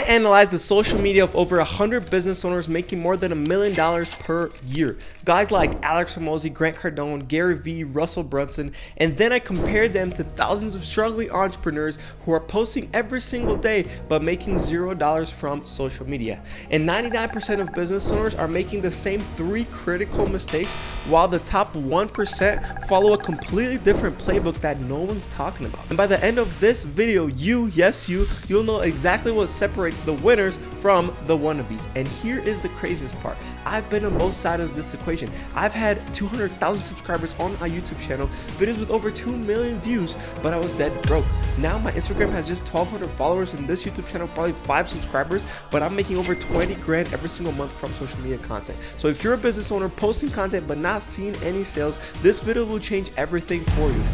I analyzed the social media of over 100 business owners making more than $1 million per year. Guys like Alex Hormozi, Grant Cardone, Gary Vee, Russell Brunson, and then I compared them to thousands of struggling entrepreneurs who are posting every single day but making $0 from social media. And 99% of business owners are making the same 3 critical mistakes, while the top 1% follow a completely different playbook that no one's talking about. And by the end of this video, you'll know exactly what separates the winners from the wannabes. And here is the craziest part. I've been on both sides of this equation. I've had 200,000 subscribers on my YouTube channel, videos with over 2 million views, but I was dead broke. Now my Instagram has just 1,200 followers, and this YouTube channel probably 5 subscribers, but I'm making over 20 grand every single month from social media content. So if you're a business owner posting content but not seeing any sales, this video will change everything for you.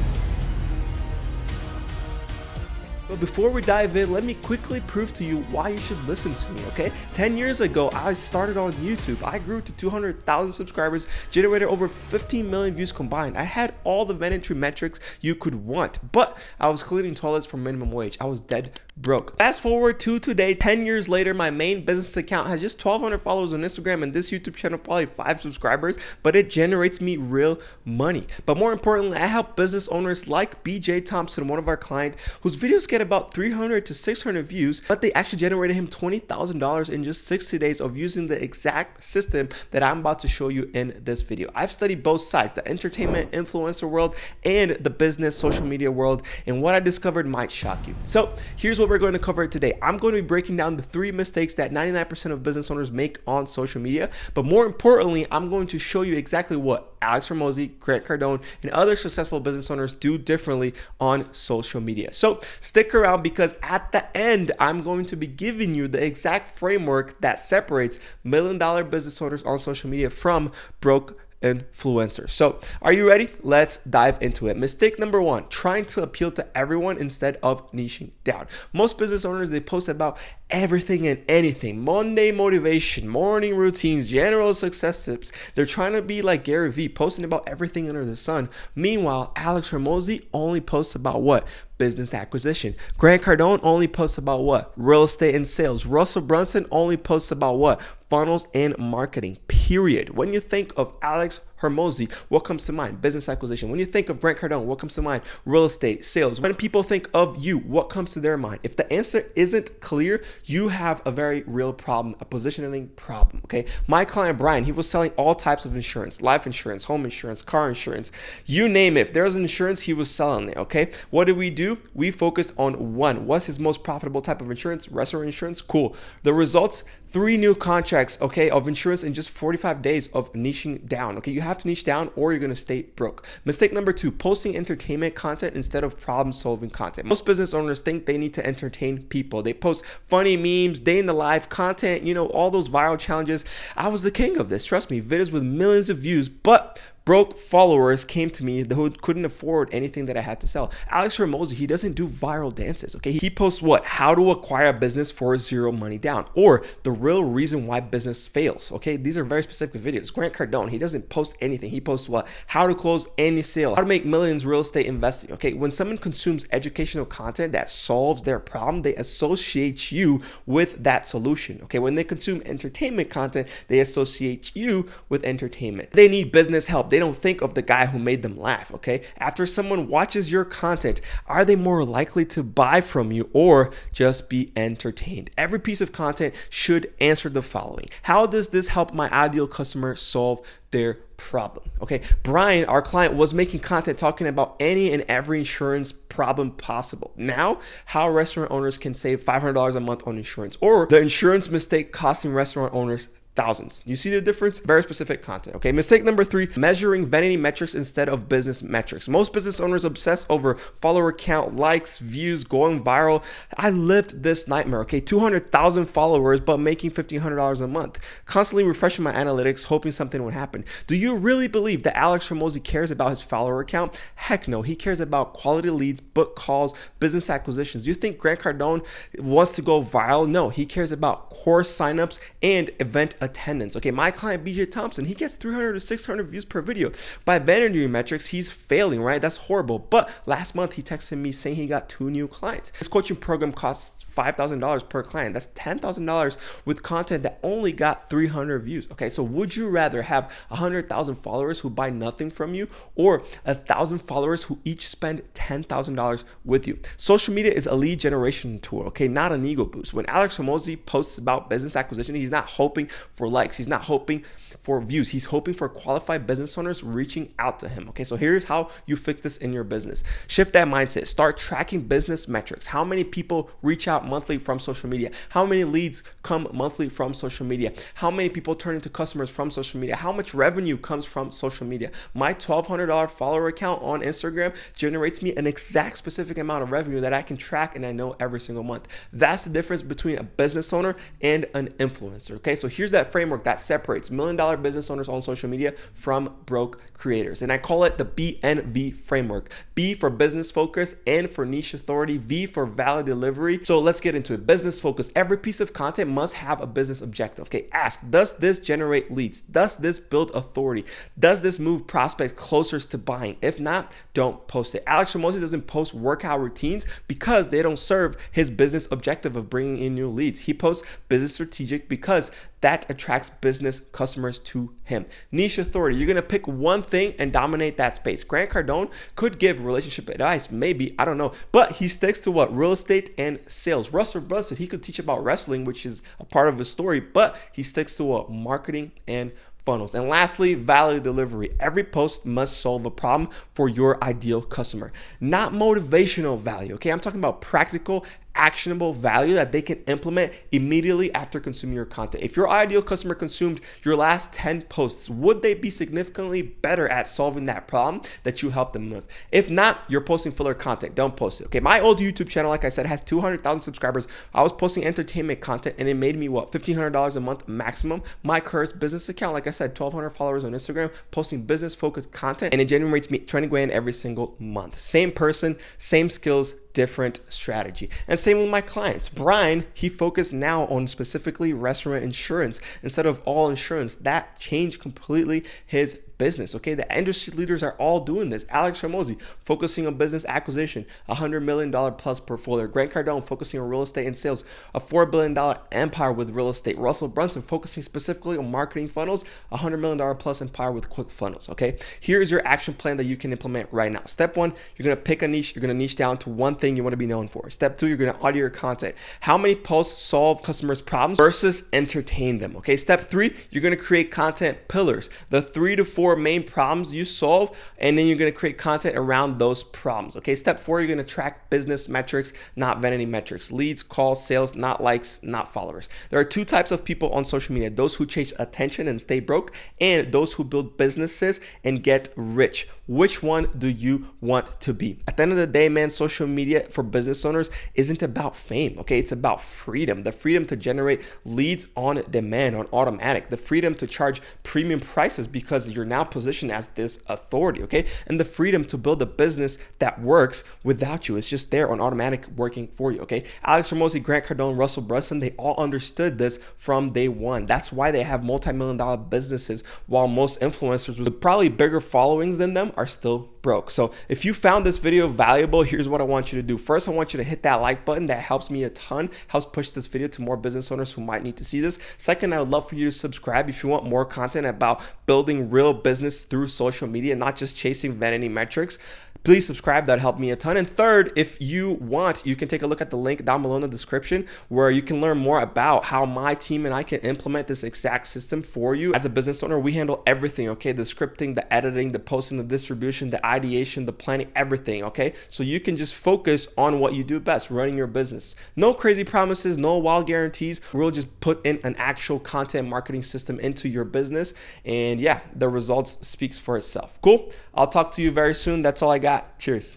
But before we dive in, let me quickly prove to you why you should listen to me, okay? 10 years ago, I started on YouTube. I grew to 200,000 subscribers, generated over 15 million views combined. I had all the mandatory metrics you could want, but I was cleaning toilets for minimum wage. I was dead broke. Fast forward to today, 10 years later, my main business account has just 1,200 followers on Instagram, and this YouTube channel probably 5 subscribers, but it generates me real money. But more importantly, I help business owners like BJ Thompson, one of our clients, whose videos get about 300 to 600 views, but they actually generated him $20,000 in just 60 days of using the exact system that I'm about to show you in this video. I've studied both sides, the entertainment influencer world and the business social media world, and what I discovered might shock you. So here's what we're going to cover today. I'm going to be breaking down the 3 mistakes that 99% of business owners make on social media, but more importantly, I'm going to show you exactly what Alex Hormozi, Grant Cardone, and other successful business owners do differently on social media. So stick around, because at the end, I'm going to be giving you the exact framework that separates $1 million business owners on social media from broke influencers. So are you ready? Let's dive into it. Mistake number 1, trying to appeal to everyone instead of niching down. Most business owners, they post about everything and anything. Monday motivation, morning routines, general success tips. They're trying to be like Gary Vee, posting about everything under the sun. Meanwhile, Alex Hormozi only posts about what? Business acquisition. Grant Cardone only posts about what? Real estate and sales. Russell Brunson only posts about what? Funnels and marketing, period. When you think of Alex Hormozi, what comes to mind? Business acquisition. When you think of Grant Cardone, what comes to mind? Real estate, sales. When people think of you, what comes to their mind? If the answer isn't clear, you have a very real problem, a positioning problem, okay? My client, Brian, he was selling all types of insurance, life insurance, home insurance, car insurance, you name it. If there was an insurance, he was selling it, okay? What did we do? We focused on one. What's his most profitable type of insurance? Restaurant insurance? Cool. The results, 3 new contracts, okay, of insurance in just 45 days of niching down, okay? You have to niche down or you're gonna stay broke. Mistake number 2, posting entertainment content instead of problem-solving content. Most business owners think they need to entertain people. They post funny memes, day in the life content, you know, all those viral challenges. I was the king of this, trust me, videos with millions of views, but broke followers came to me who couldn't afford anything that I had to sell. Alex Hormozi, he doesn't do viral dances, okay? He posts what? How to acquire a business for 0 money down, or the real reason why business fails, okay? These are very specific videos. Grant Cardone, he doesn't post anything. He posts what? How to close any sale, how to make millions real estate investing, okay? When someone consumes educational content that solves their problem, they associate you with that solution, okay? When they consume entertainment content, they associate you with entertainment. They need business help. They don't think of the guy who made them laugh, okay? After someone watches your content, are they more likely to buy from you or just be entertained? Every piece of content should answer the following. How does this help my ideal customer solve their problem? Okay, Brian, our client, was making content talking about any and every insurance problem possible. Now, how restaurant owners can save $500 a month on insurance, or the insurance mistake costing restaurant owners thousands. You see the difference? Very specific content, okay? Mistake number 3, measuring vanity metrics instead of business metrics. Most business owners obsess over follower count, likes, views, going viral. I lived this nightmare, okay? 200,000 followers, but making $1,500 a month. Constantly refreshing my analytics, hoping something would happen. Do you really believe that Alex Hormozi cares about his follower count? Heck no. He cares about quality leads, book calls, business acquisitions. Do you think Grant Cardone wants to go viral? No, he cares about course signups and event attendance. Okay, my client BJ Thompson, he gets 300 to 600 views per video. By vanity metrics, he's failing, right? That's horrible. But last month he texted me saying he got 2 new clients. His coaching program costs $5,000 per client. That's $10,000 with content that only got 300 views. Okay, so would you rather have 100,000 followers who buy nothing from you, or 1,000 followers who each spend $10,000 with you? Social media is a lead generation tool, okay, not an ego boost. When Alex Hormozi posts about business acquisition, he's not hoping for likes, he's not hoping for views, he's hoping for qualified business owners reaching out to him. Okay, so here's how you fix this in your business. Shift that mindset. Start tracking business metrics. How many people reach out monthly from social media? How many leads come monthly from social media? How many people turn into customers from social media? How much revenue comes from social media? My $1,200 follower account on Instagram generates me an exact specific amount of revenue that I can track and I know every single month. That's the difference between a business owner and an influencer. Okay, so here's that framework that separates $1 million business owners on social media from broke creators. And I call it the BNV framework. B for business focus, N for niche authority, V for value delivery. So let's get into it. Business focus. Every piece of content must have a business objective. Okay, ask, does this generate leads? Does this build authority? Does this move prospects closer to buying? If not, don't post it. Alex Hormozi doesn't post workout routines because they don't serve his business objective of bringing in new leads. He posts business strategic because that attracts business customers to him. Niche authority. You're going to pick one thing and dominate that space. Grant Cardone could give relationship advice, maybe, I don't know, but he sticks to what? Real estate and sales. Russell Brunson, he could teach about wrestling, which is a part of his story, but he sticks to what? Marketing and funnels. And lastly, value delivery. Every post must solve a problem for your ideal customer, not motivational value. Okay, I'm talking about practical, actionable value that they can implement immediately after consuming your content. If your ideal customer consumed your last 10 posts, would they be significantly better at solving that problem that you helped them with? If not, you're posting filler content. Don't post it. Okay, my old YouTube channel, like I said, has 200,000 subscribers. I was posting entertainment content and it made me what, $1,500 a month maximum. My current business account, like I said, 1,200 followers on Instagram, posting business focused content, and it generates me 20 grand every single month. Same person, same skills, different strategy. And same with my clients. Brian, he focused now on specifically restaurant insurance instead of all insurance. That changed completely his business. Okay, the industry leaders are all doing this. Alex Hormozi focusing on business acquisition, $100 million plus portfolio. Grant Cardone focusing on real estate and sales, a $4 billion empire with real estate. Russell Brunson focusing specifically on marketing funnels, $100 million plus empire with quick funnels. Okay, here is your action plan that you can implement right now. Step one, you're going to pick a niche. You're going to niche down to one thing you want to be known for. Step two, you're going to audio your content. How many posts solve customers' problems versus entertain them? Okay, step three, you're going to create content pillars, the 3 to 4 main problems you solve, and then you're going to create content around those problems. Okay, step four, you're going to track business metrics, not vanity metrics. Leads, calls, sales, not likes, not followers. There are two types of people on social media: those who chase attention and stay broke, and those who build businesses and get rich. Which one do you want to be? At the end of the day, man, social media for business owners isn't about fame. Okay, it's about freedom. The freedom to generate leads on demand, on automatic. The freedom to charge premium prices because you're now positioned as this authority. Okay, and the freedom to build a business that works without you. It's just there on automatic, working for you. Okay, Alex Hormozi, Grant Cardone, Russell Brunson, they all understood this from day one. That's why they have multi-million-dollar businesses, while most influencers with probably bigger followings than them are still broke. So if you found this video valuable, here's what I want you to do. First, I want you to hit that like button. That helps me a ton, helps push this video to more business owners who might need to see this. Second, I would love for you to subscribe if you want more content about building real business through social media, not just chasing vanity metrics. Please subscribe, that helped me a ton. And third, if you want, you can take a look at the link down below in the description where you can learn more about how my team and I can implement this exact system for you. As a business owner, we handle everything, okay? The scripting, the editing, the posting, the distribution, the ideation, the planning, everything, okay? So you can just focus on what you do best, running your business. No crazy promises, no wild guarantees. We'll just put in an actual content marketing system into your business. And yeah, the results speaks for itself. Cool. I'll talk to you very soon. That's all I got. Cheers.